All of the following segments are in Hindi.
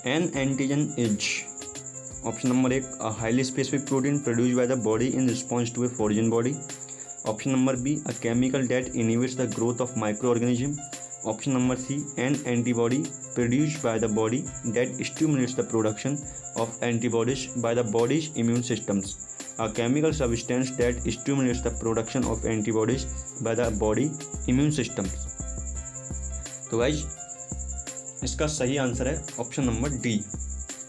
N antigen is option number 1 a highly specific protein produced by the body in response to a foreign body. Option number B a chemical that inhibits the growth of micro organism. Option number C an antibody produced by the body that stimulates the production of antibodies by the body's immune systems. A chemical substance that stimulates the production of antibodies by the body immune systems। तो गाइज इसका सही आंसर है option number D,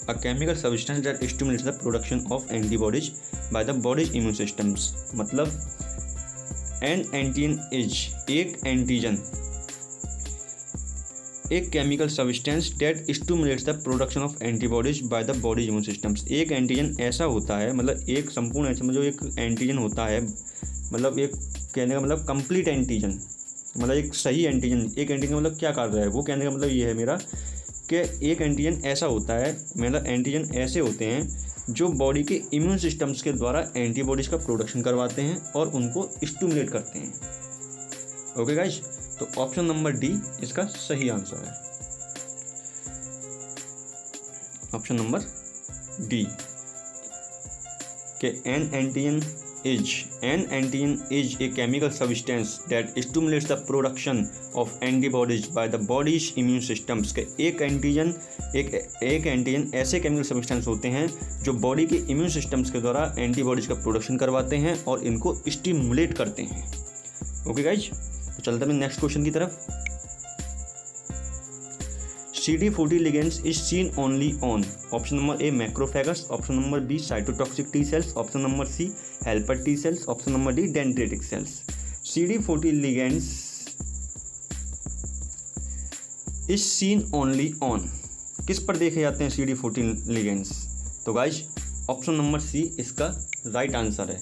a chemical substance that stimulates the production of antibodies by the body's immune systems. मतलब एन एंटीजन इज एक एंटीजन, एक chemical substance date stimulates the production of antibodies by the body immune systems. एक एंटीजन ऐसा होता है, मतलब एक संपूर्ण ऐसा जो एक एंटीजन होता है, मतलब एक कहने का मतलब कंप्लीट एंटीजन, मतलब एक सही एंटीजन। एक एंटीजन मतलब क्या कर रहा है वो कहने का मतलब ये है मेरा कि एक एंटीजन ऐसा होता है, मतलब एंटीजन ऐसे होते हैं जो बॉडी के इम्यून सिस्टम्स के द्वारा एंटीबॉडीज़ का प्रोडक्शन करवाते हैं और उनको स्टिमुलेट करते हैं। ओके गाइज, तो ऑप्शन नंबर डी इसका सही आंसर है, ऑप्शन नंबर डी के N antigen is a chemical substance that stimulates the production of antibodies by the body's immune systems. के एक एंटीजन ऐसे केमिकल सब्सटेंस होते हैं जो बॉडी के इम्यून सिस्टम्स के द्वारा एंटीबॉडीज का प्रोडक्शन करवाते हैं और इनको स्टिमुलेट करते हैं। ओके गाइज, तो चलते हैं नेक्स्ट क्वेश्चन की तरफ। CD40 ligands is seen only on option number A macrophages, option number B cytotoxic T cells, option number C helper T cells, option number D dendritic cells. CD40 ligands is seen only on, किस पर देखे जाते हैं CD40 लिगेंड्स? तो गाइज ऑप्शन नंबर सी इसका राइट आंसर है,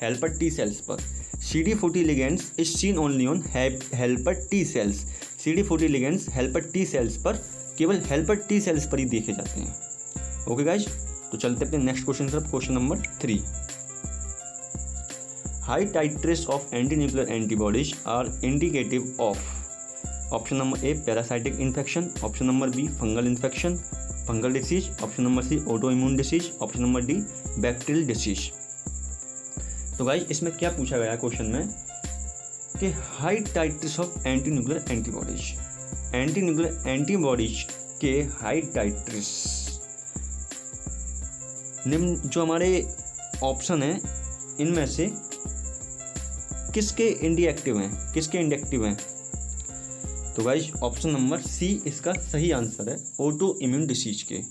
हेल्पर टी सेल्स पर। CD40 ligands is seen only on helper T sales. CD40 ligands helper T sales पर, केवल हेल्पर टी सेल्स पर ही देखे जाते हैं। ओके गाइज, तो चलते अपने नेक्स्ट क्वेश्चन तरफ, question number 3। High titres of anti nuclear antibodies are indicative of option number A parasitic infection, option number B fungal infection, fungal disease, option number C auto immune disease, option number D bacterial disease. तो गाइज इसमें क्या पूछा गया क्वेश्चन में कि high titres of anti nuclear antibodies के हाई टाइट्रेस, निम्न जो हमारे ऑप्शन हैं इनमें से किसके इंडिएक्टिव हैं? तो गाइज ऑप्शन नंबर सी इसका सही आंसर है, ऑटो इम्यून डिसीज के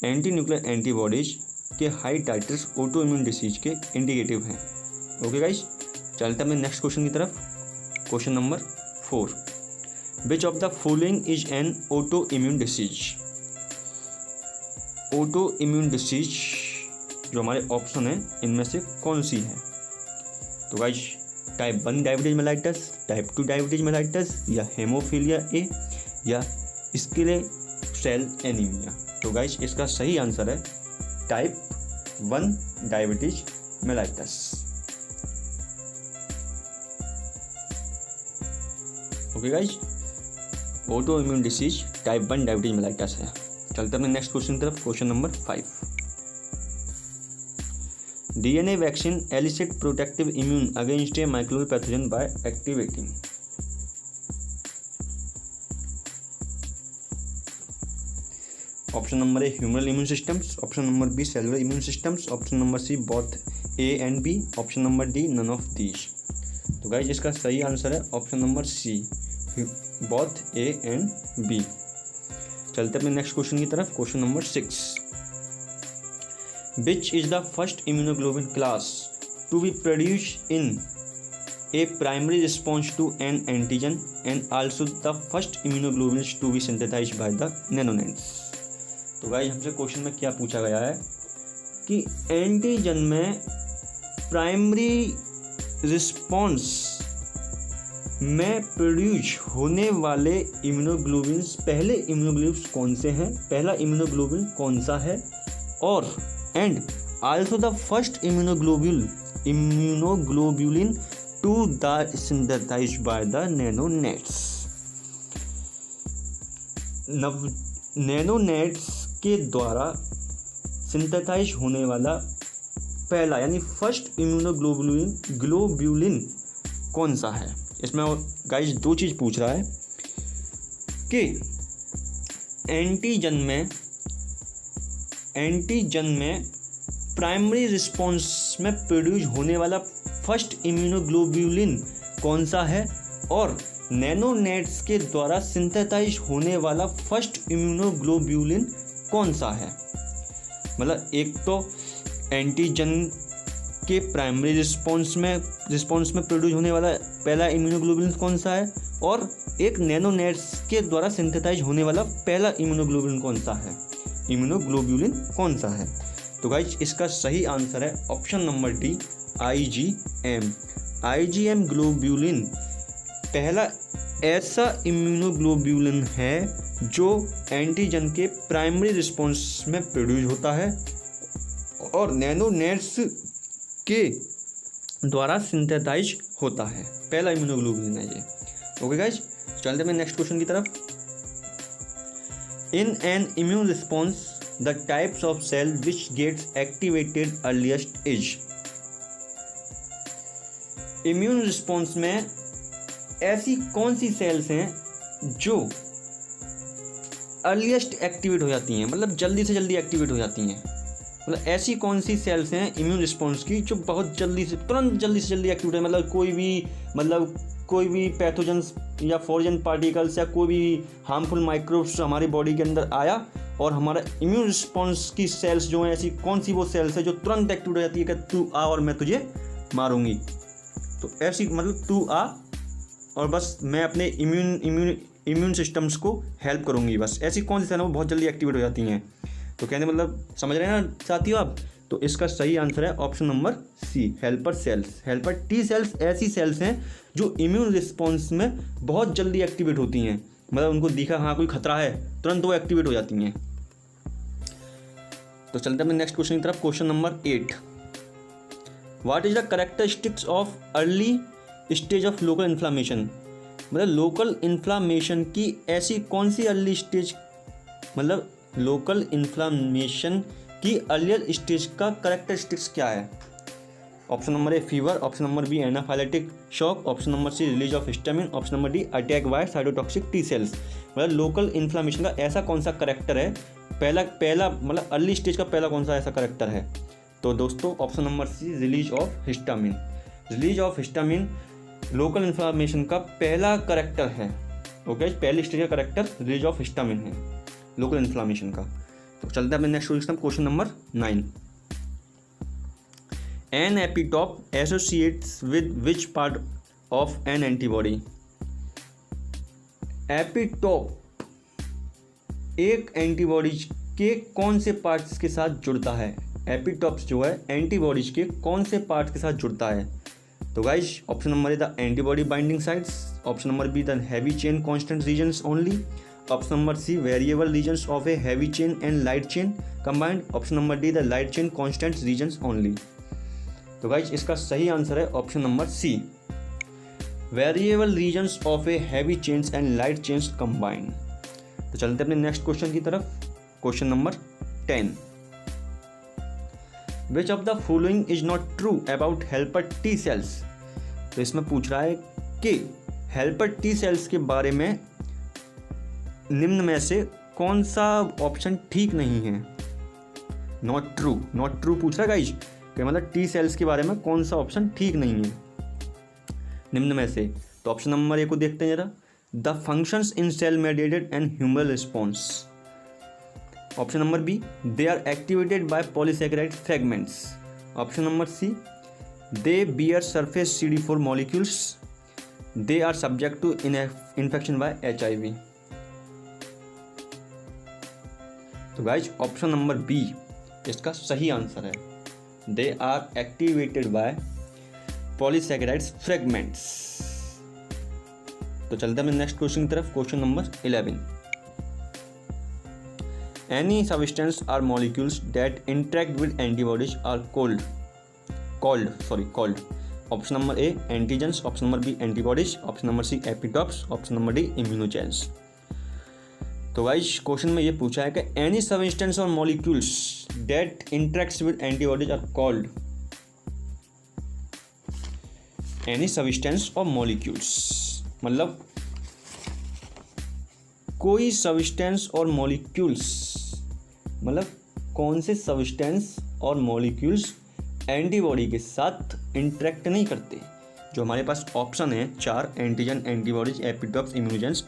एंटी न्यूक्लियर एंटीबॉडीज के हाई टाइट्रेस ऑटो इम्यून डिसीज के इंडिकेटिव हैं। ओके गाइज, चलते हैं नेक्स्ट क्वेश्चन की तरफ, question number 4। Which of the following is an auto immune disease? Auto immune disease जो हमारे ऑप्शन है इनमें से कौन सी है? तो guys type 1 diabetes mellitus, type 2 diabetes mellitus, या हेमोफीलिया ए, या स्किले सेल एनीमिया। तो गाइज इसका सही आंसर है type 1 diabetes mellitus. Okay guys, auto immune disease type 1 diabetes mellitus है। चलते हैं नेक्स्ट क्वेश्चन की तरफ, question number 5। DNA vaccine elicit protective immune against a microbial pathogen by activating. Option number A humoral immune systems, option number B cellular immune systems, option number C both A and B, option number D none of these. तो गाइज इसका सही आंसर है option number C, both A and B. चलते अपने नेक्स्ट क्वेश्चन की तरफ, question number 6। Which is the first immunoglobulin class to be produced in a primary response to an antigen and also the first immunoglobulins to be synthesized by the neonates. तो गाइज हमसे क्वेश्चन में क्या पूछा गया है कि एंटीजन में प्राइमरी रिस्पॉन्स में प्रोड्यूस होने वाले इम्यूनोग्लोबिन्स, पहले इम्यूनोग्लोबिन्स कौन से हैं, पहला इम्यूनोग्लोबिन कौन सा है, और and also the first immunoglobulin to the synthesized by the neonates. Neonates के द्वारा सिंथेसाइज होने वाला पहला यानी फर्स्ट इम्यूनोग्लोबुलिन कौन सा है। इसमें गाइस दो चीज़ पूछ रहा है कि एंटीजन में प्राइमरी रिस्पॉन्स में प्रोड्यूस होने वाला फर्स्ट इम्यूनोग्लोबुलिन कौन सा है, और नैनोनेट्स के द्वारा सिंथेसाइज होने वाला फर्स्ट इम्यूनोग्लोबुलिन कौन सा है। मतलब एक तो एंटीजन के प्राइमरी रिस्पॉन्स में प्रोड्यूस होने वाला पहला इम्यूनोग्लोबुलिन कौन सा है, और एक नैनोनेट्स के द्वारा सिंथेसाइज होने वाला पहला इम्यूनोग्लोबुलिन कौन सा है। तो गाइज इसका सही आंसर है option number D, IgM globulin पहला ऐसा इम्यूनोग्लोबुलिन है जो एंटीजन के प्राइमरी रिस्पॉन्स में प्रोड्यूस होता है और नैनोनेट्स के द्वारा सिंथेसाइज होता है। पहला इम्यूनोग्लोबुलिन है ये। ओके गाइज, चलते हैं नेक्स्ट क्वेश्चन की तरफ। In an immune response the types of cell which gets activated earliest is. Immune response में ऐसी कौन सी सेल्स हैं जो अर्लीस्ट एक्टिवेट हो जाती हैं, मतलब जल्दी से जल्दी एक्टिवेट हो जाती हैं। मतलब ऐसी कौन सी सेल्स हैं इम्यून रिस्पॉन्स की जो बहुत जल्दी से जल्दी एक्टिवेट है। मतलब कोई भी पैथोजेंस या फॉरेन पार्टिकल्स या कोई भी हार्मफुल माइक्रोब्स हमारी बॉडी के अंदर आया और हमारा इम्यून रिस्पॉन्स की सेल्स जो हैं, ऐसी कौन सी वो सेल्स है जो तुरंत एक्टिवेट हो जाती है कि तू आ और मैं तुझे मारूंगी। तो ऐसी मतलब तू आ और बस मैं अपने इम्यून सिस्टम्स को हेल्प करूंगी, बस ऐसी कौन सी सेल है वो बहुत जल्दी एक्टिवेट हो जाती हैं। तो कहने मतलब समझ रहे हैं ना साथियों आप। तो इसका सही आंसर है option number C, helper cells. Helper T cells ऐसी सेल्स हैं जो इम्यून रिस्पॉन्स में बहुत जल्दी एक्टिवेट होती हैं। मतलब उनको दिखा हाँ कोई खतरा है, तुरंत वो एक्टिवेट हो जाती हैं। तो चलते हैं अपने नेक्स्ट क्वेश्चन की तरफ। Question number 8, what is the characteristics of early stage of local inflammation. मतलब लोकल इन्फ्लामेशन की ऐसी कौन सी अर्ली स्टेज, मतलब लोकल इन्फ्लामेशन की अर्लियर स्टेज का कैरेक्टरिस्टिक्स क्या है। Option number A fever, option number B anaphylactic shock, option number C release of histamine, option number D attack by cytotoxic T cells. मतलब लोकल इन्फ्लामेशन का ऐसा कौन सा कैरेक्टर है, पहला मतलब अर्ली स्टेज का पहला कौन सा ऐसा कैरेक्टर है। तो दोस्तों option number C release of histamine. Release of histamine local inflammation का पहला कैरेक्टर है। ओके, पहली स्टेज का कैरेक्टर रिलीज ऑफ हिस्टामिन है लोकल इन्फ्लामेशन का। तो चलते हैं अपने next question number 9। An epitope associates with which part of an antibody. Epitope एक एंटीबॉडीज के कौन से पार्ट्स के साथ जुड़ता है। एपिटॉप्स जो है एंटीबॉडीज के कौन से पार्ट्स के साथ जुड़ता है। तो guys option number A the antibody binding sites, option number B the heavy chain constant regions only, option number C variable regions of a heavy chain and light chain combined, option number D the light chain constant regions only. तो गाइस इसका सही आंसर है option number C, variable regions of a heavy chains and light chains combined. तो चलते अपने नेक्स्ट क्वेश्चन की तरफ। Question number 10, which of the following is not true about helper T sales. तो इसमें पूछ रहा है कि हेल्पर टी सेल्स के बारे में निम्न में से कौन सा ऑप्शन ठीक नहीं है। नॉट ट्रू पूछ रहा है गाइज कि मतलब टी सेल्स के बारे में कौन सा ऑप्शन ठीक नहीं है निम्न में से। तो ऑप्शन नंबर ए को देखते हैं जरा, the functions in cell mediated and humoral response, option number B they are activated by polysaccharide fragments, option number C they bear surface CD4 molecules, they are subject to infection by HIV। तो गाइज ऑप्शन नंबर बी इसका सही आंसर है, they are activated by polysaccharides fragments. तो चलते हैं नेक्स्ट क्वेश्चन की तरफ। Question number 11, any substance or molecules that interact with antibodies are called. Option number A antigens, option number B antibodies, option number C epitopes, option number D immunogens. तो तो गाइस क्वेश्चन में ये पूछा है कि any substance or molecules that interacts with antibodies are called, any substance or molecules मतलब कोई सबस्टेंस और मॉलिक्यूल्स, मतलब कौन से सबस्टेंस और मॉलिक्यूल्स एंटीबॉडी के साथ इंटरेक्ट नहीं करते। जो हमारे पास ऑप्शन है 4 एंटीजन, एंटीबॉडीज, एपिटॉप्स, इम्यूनोजेंस,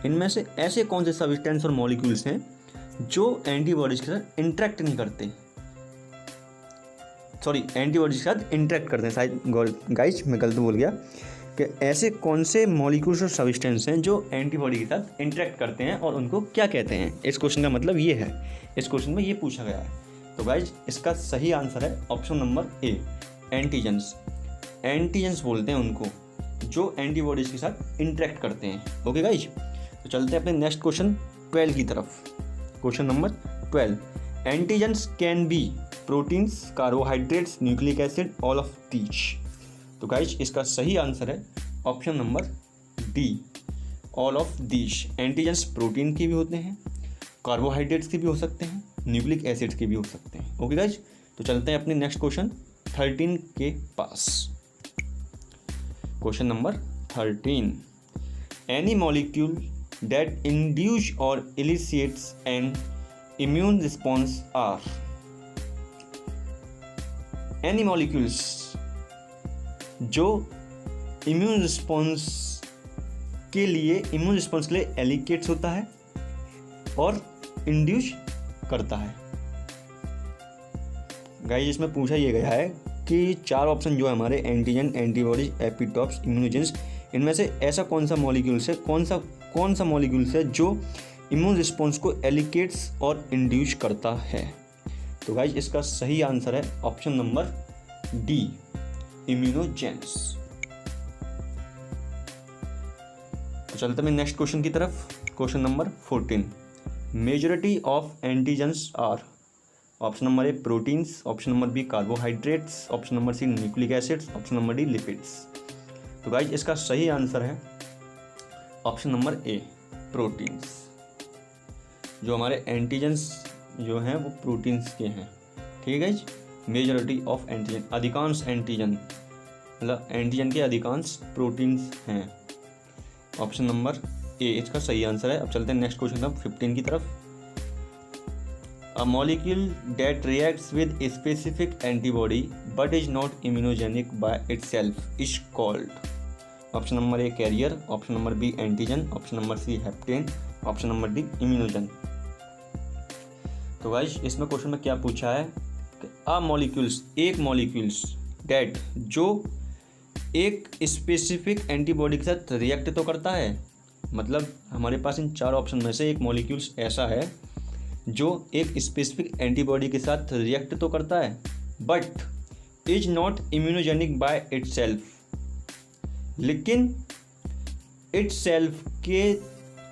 इनमें से ऐसे कौन से सबस्टेंस और मॉलिक्यूल्स हैं जो एंटीबॉडीज के साथ इंटरेक्ट नहीं करते, सॉरी एंटीबॉडीज के साथ इंटरेक्ट करते हैं। शायद गाइस मैं गलत बोल गया कि ऐसे कौन से मॉलिक्यूल्स और सबस्टेंस हैं जो एंटीबॉडी के साथ इंटरेक्ट करते हैं और उनको क्या कहते हैं। इस क्वेश्चन का मतलब ये है, इस क्वेश्चन में ये पूछा गया है। तो गाइस इसका सही आंसर है option number A, antigens. Antigens बोलते हैं उनको जो एंटीबॉडीज के साथ इंटरेक्ट करते हैं। ओके गाइस, तो चलते हैं अपने नेक्स्ट क्वेश्चन 12 की तरफ। Question number 12, antigens can be proteins, carbohydrates, nucleic acid, all of these. तो गाइस इसका सही आंसर है option number D, all of these. Antigens protein के भी होते हैं, कार्बोहाइड्रेट्स के भी हो सकते हैं, न्यूक्लिक एसिड्स के भी हो सकते हैं। ओके गाइस, तो चलते हैं अपने नेक्स्ट क्वेश्चन 13 के पास। Question number 13, any molecule that induce or elicits an immune response are, any molecules जो इम्यून रिस्पॉन्स के लिए एलिकेट्स होता है और इंड्यूस करता है। गाइस इसमें पूछा ये गया है कि 4 ऑप्शन जो है हमारे एंटीजन, एंटीबॉडीज, एपिटॉप्स, इम्यूनोजेंस, इनमें से ऐसा कौन सा मॉलिक्यूल्स है, कौन सा मॉलिक्यूल्स है जो इम्यून रिस्पॉन्स को एलिकेट्स और इंड्यूस करता है। तो गाइस इसका सही आंसर है ऑप्शन नंबर डी, इम्यूनोजेंस। तो चलते हैं नेक्स्ट क्वेश्चन की तरफ। Question number 14, majority of antigens are, option number A proteins, option number B carbohydrates, option number C nucleic acids, option number D lipids. तो गाइस इसका सही आंसर है ऑप्शन नंबर ए, प्रोटीन्स। जो हमारे एंटीजेंस जो हैं वो प्रोटीन्स के हैं। ठीक है गाइस, मेजॉरिटी ऑफ एंटीजन, अधिकांश एंटीजन मतलब एंटीजन के अधिकांश प्रोटीन्स हैं। ऑप्शन नंबर ए इसका सही आंसर है। अब चलते हैं नेक्स्ट क्वेश्चन नंबर 15 की तरफ। A molecule that reacts with a specific antibody but is not immunogenic by itself is called, option number A carrier, option number B antigen, option number C hapten, option number D immunogen. तो गाइस इसमें क्वेश्चन में क्या पूछा है कि एक मॉलिक्यूल्स डेट जो एक स्पेसिफिक एंटीबॉडी के साथ रिएक्ट तो करता है, मतलब हमारे पास इन 4 ऑप्शन में से एक मॉलिक्यूल्स ऐसा है जो एक स्पेसिफिक एंटीबॉडी के साथ रिएक्ट तो करता है but is not immunogenic by itself, लेकिन इटसेल्फ के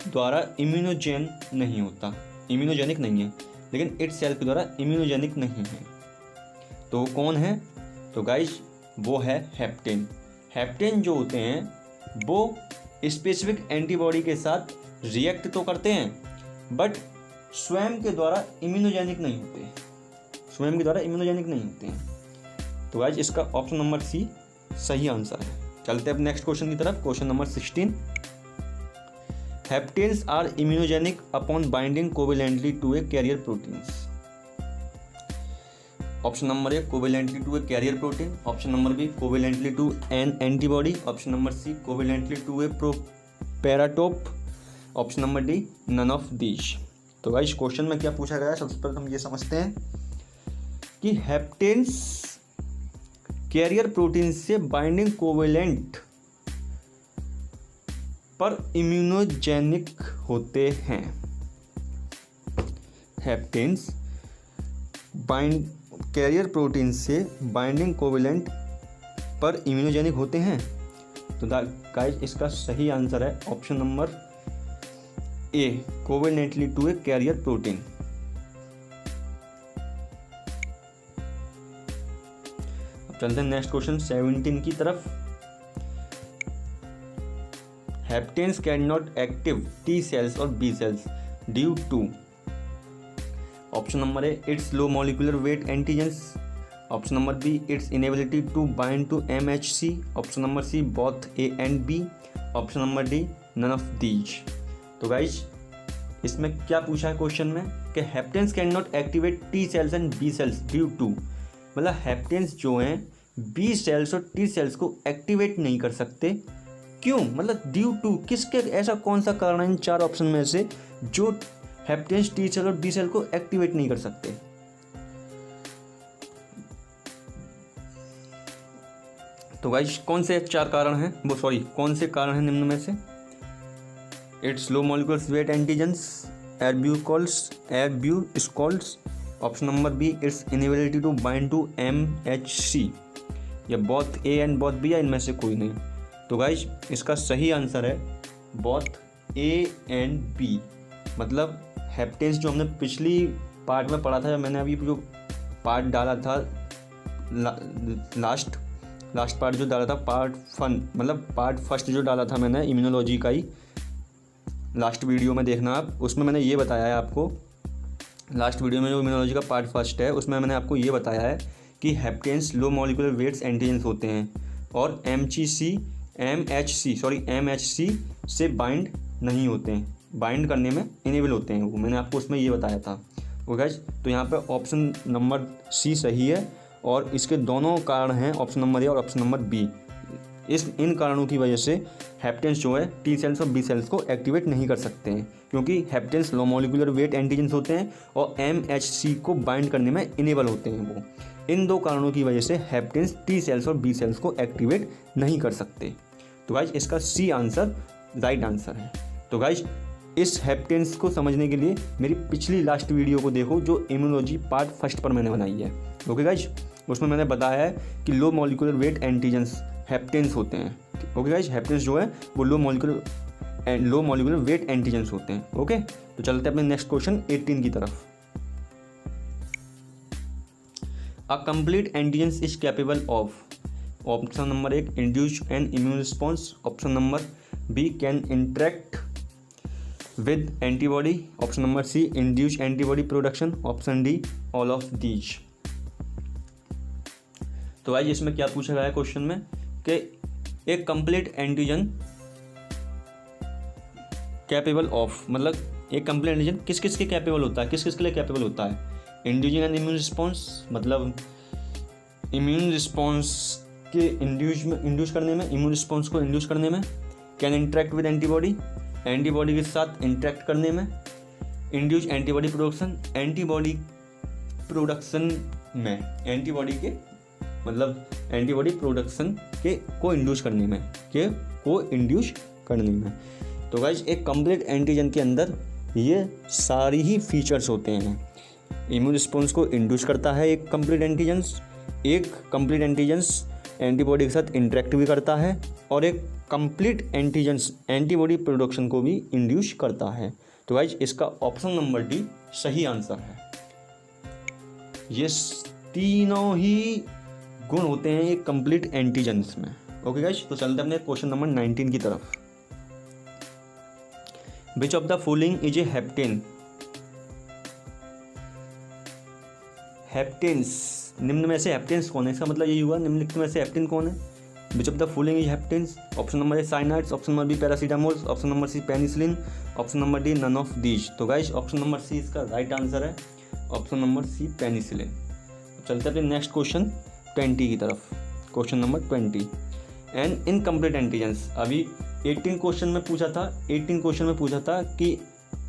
द्वारा इम्यूनोजेनिक नहीं है, लेकिन इटसेल्फ के द्वारा इम्यूनोजेनिक नहीं है। तो कौन है? तो गाइस वो है हेप्टेन। हेप्टेन जो होते हैं वो स्पेसिफिक एंटीबॉडी के साथ रिएक्ट तो करते हैं बट स्वयं के द्वारा इम्यूनोजेनिक नहीं होते हैं। तो गाइस इसका ऑप्शन नंबर सी सही आंसर है। चलते हैं अब नेक्स्ट क्वेश्चन की तरफ। Question number 16, haptens are immunogenic upon binding covalently to a carrier proteins. Option number A covalently to a carrier protein, option number B covalently to an antibody, option number C covalently to a proparatope, option number D none of these. तो गाइस क्वेश्चन में क्या पूछा गया है, सबसे पहले हम ये समझते हैं कि हेप्टेन्स कैरियर प्रोटीन से बाइंडिंग कोवेलेंट पर इम्यूनोजेनिक होते हैं। हेप्टेन्स कैरियर प्रोटीन से बाइंडिंग कोवेलेंट पर इम्यूनोजेनिक होते हैं। तो गाइस इसका सही आंसर है option number A covalently to a carrier protein. अब चलते हैं नेक्स्ट क्वेश्चन 17 की तरफ। Haptens can not active T cells और B cells, due to. Option number A its low molecular weight antigens. Option number B its inability to bind to MHC। Option number C both A and B। Option number D none of these. तो गाइज इसमें क्या पूछा है क्वेश्चन में कि haptens can not activate T cells and B cells due to, मतलब हेप्टेन्स जो हैं B सेल्स और T सेल्स को एक्टिवेट नहीं कर सकते। क्यों, मतलब ड्यू टू किसके, ऐसा कौन सा कारण है इन चार ऑप्शन में से जो हेप्टेन्स T सेल और B सेल को एक्टिवेट नहीं कर सकते। तो गाइस कौन से चार कारण हैं, कौन से कारण हैं निम्न में से? Its low molecular weight antigens, एर्ब्यूस्कोल्स। Option number B its inability to bind to MHC, या both A and both B, या इनमें से कोई नहीं। तो गाइस इसका सही आंसर है बोथ A एंड B, मतलब हेप्टेन्स जो हमने पिछली पार्ट में पढ़ा था, मैंने अभी जो पार्ट डाला था लास्ट पार्ट जो डाला था पार्ट फर्स्ट जो डाला था मैंने इम्यूनोलॉजी का ही, लास्ट वीडियो में देखना आप, उसमें मैंने ये बताया है आपको, लास्ट वीडियो में जो इम्यूनोलॉजी का पार्ट फर्स्ट है उसमें मैंने आपको ये बताया है कि हेप्टेन्स लो मॉलिक्यूलर वेट्स एंटीजेंस होते हैं और MHC से बाइंड नहीं होते हैं, बाइंड करने में इनेबल होते हैं वो, मैंने आपको उसमें ये बताया था। ओके गाइस, तो यहाँ पे ऑप्शन नंबर सी सही है और इसके दोनों कारण हैं ऑप्शन नंबर ए और ऑप्शन नंबर बी। इन कारणों की वजह से हेप्टेन्स जो है T सेल्स और B सेल्स को एक्टिवेट नहीं कर सकते हैं, क्योंकि हेप्टेन्स लो मॉलिक्यूलर वेट एंटीजेंस होते हैं और MHC को बाइंड करने में इनेबल होते हैं वो। इन दो कारणों की वजह से हेप्टेन्स T सेल्स और B सेल्स को एक्टिवेट नहीं कर सकते। तो गाइज इसका सी आंसर राइट आंसर है। तो गाइज इस हेप्टेन्स को समझने के लिए मेरी पिछली लास्ट वीडियो को देखो जो इम्यूनोलॉजी पार्ट फर्स्ट पर मैंने बनाई है। ओके गाइज, उसमें मैंने बताया है कि लो मॉलिक्यूलर वेट एंटीजेंस हेप्टेन्स होते हैं। ओके गाइज, हेप्टेन्स जो है वो लो मॉलिक्यूलर वेट एंटीजेंस होते हैं। ओके, तो चलते हैं अपने नेक्स्ट क्वेश्चन 18 की तरफ। A complete antigens is capable of, option number एक induce an immune response, option number B can interact with antibody, option number C induce antibody production, option D all of these. तो आज इसमें क्या पूछा गया है क्वेश्चन में कि एक कंप्लीट एंटीजन कैपेबल ऑफ, मतलब एक कंप्लीट एंटीजन किस किस के कैपेबल होता है, किस किस के लिए कैपेबल होता है? इंड्यूसिंग एन इम्यून रिस्पॉन्स, मतलब इम्यून रिस्पॉन्स के इंड्यूस करने में, इम्यून रिस्पॉन्स को इंड्यूस करने में। Can interact with antibody, antibody के साथ इंटरेक्ट करने में। Induce antibody production, antibody production में, एंटीबॉडी के मतलब एंटीबॉडी प्रोडक्शन के को इंड्यूस करने में, तो गाइज एक कंप्लीट एंटीजन के अंदर ये सारी ही फीचर्स होते हैं। इम्यून रिस्पॉन्स को इंड्यूस करता है एक कंप्लीट एंटीजेंस एंटीबॉडी के साथ इंटरेक्ट भी करता है, और एक कंप्लीट एंटीजेंस एंटीबॉडी प्रोडक्शन को भी इंड्यूस करता है। तो गाइज इसका ऑप्शन नंबर डी सही आंसर है। ये तीनों ही गुण होते हैं एक कंप्लीट एंटीजेंस में। ओके गाइज, तो चलते हैं अपने क्वेश्चन नंबर 19 की तरफ। Which of the following is a hapten? Haptens, निम्न में से हेप्टेन्स कौन है? इसका मतलब यही हुआ निम्नलिखित में से हेप्टेन कौन है? Which of the following is haptens? Option number A cyanides, option number B paracetamol, option number C penicillin, option number D none of these. तो गाइज ऑप्शन नंबर सी इसका राइट आंसर है, ऑप्शन नंबर सी पेनिसिलिन। चलते हैं अपने नेक्स्ट क्वेश्चन 20 की तरफ। Question number 20, an incomplete antigens. अभी 18 क्वेश्चन में पूछा था कि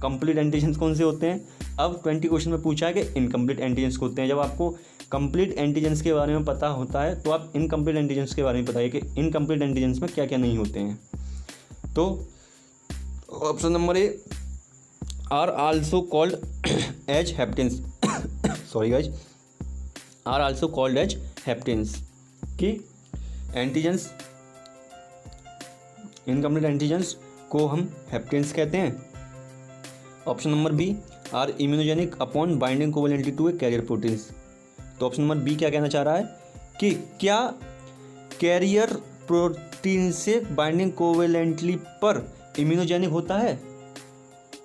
कंप्लीट एंटीजेंस कौन से होते हैं, अब 20 क्वेश्चन में पूछा है कि इनकम्प्लीट एंटीजेंस होते हैं। जब आपको कंप्लीट एंटीजेंस के बारे में पता होता है तो आप इनकम्प्लीट एंटीजेंस के बारे में बताइए कि इनकम्प्लीट एंटीजेंस में क्या क्या नहीं होते हैं। तो option number A are also called as haptens, sorry guys, are also called as haptens, कि एंटीजेंस, इनकम्प्लीट एंटीजेंस को हम हेप्टेन्स कहते हैं। Option number B are immunogenic upon binding covalently to a carrier proteins. तो ऑप्शन नंबर बी क्या कहना चाह रहा है कि क्या कैरियर प्रोटीन से बाइंडिंग कोवेलेंटली पर इम्यूनोजेनिक होता है?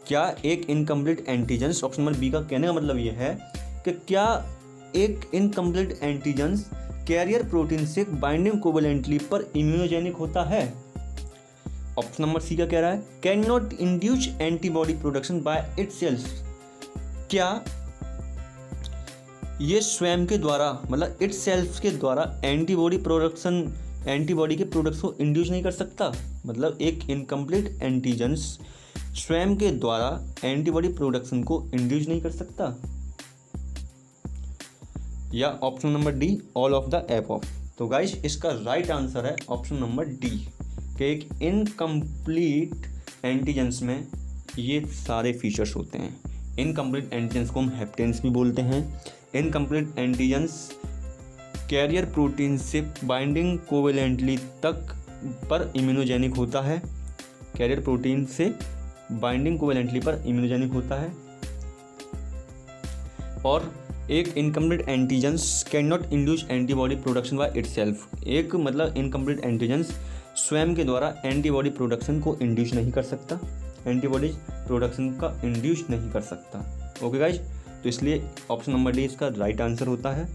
क्या एक incomplete antigens, option number B का कहने का मतलब ये है कि क्या एक इनकम्प्लीट एंटीजेंस कैरियर प्रोटीन से बाइंडिंग कोवेलेंटली पर इम्यूनोजेनिक होता है। ऑप्शन नंबर सी का कह रहा है can not induce antibody production by itself, क्या ये स्वयं के द्वारा मतलब इटसेल्फ के द्वारा एंटीबॉडी के प्रोडक्ट्स को इंड्यूस नहीं कर सकता। मतलब एक इनकम्प्लीट एंटीजेंस स्वयं के द्वारा एंटीबॉडी प्रोडक्शन को इंड्यूस नहीं कर सकता। या option number D all of the above. तो गाइस इसका राइट आंसर है ऑप्शन नंबर डी कि एक इनकम्प्लीट एंटीजेंस में ये सारे फीचर्स होते हैं। इनकम्प्लीट एंटीजेंस को हम हेप्टेंस भी बोलते हैं। इनकम्प्लीट एंटीजेंस कैरियर प्रोटीन से बाइंडिंग कोवेलेंटली तक पर इम्यूनोजेनिक होता है। कैरियर प्रोटीन से बाइंडिंग कोवेलेंटली पर इम्यूनोजेनिक होता है। और एक incomplete antigens can not induce antibody production by itself. एक मतलब इनकम्प्लीट एंटीजेंस स्वयं के द्वारा एंटीबॉडी प्रोडक्शन को इंड्यूस नहीं कर सकता, एंटीबॉडी प्रोडक्शन का इंड्यूस नहीं कर सकता। ओके गाइज, तो इसलिए ऑप्शन नंबर डी इसका राइट आंसर होता है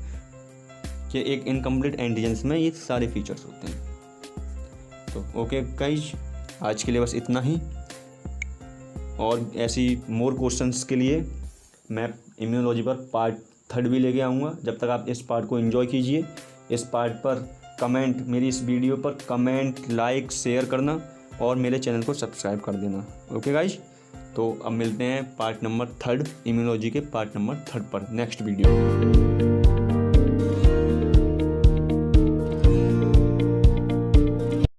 कि एक इनकम्प्लीट एंटीजेंस में ये सारे फीचर्स होते हैं। तो ओके गाइज, आज के लिए बस इतना ही। और ऐसी मोर क्वेश्चंस के लिए मैं इम्यूनोलॉजी पर पार्ट 3 भी लेके आऊँगा। जब तक आप इस पार्ट को एंजॉय कीजिए। इस पार्ट पर कमेंट, मेरी इस वीडियो पर कमेंट, लाइक, शेयर करना और मेरे चैनल को सब्सक्राइब कर देना। ओके गाइज, तो अब मिलते हैं पार्ट नंबर 3 इम्यूनोलॉजी के पार्ट नंबर 3 पर नेक्स्ट वीडियो।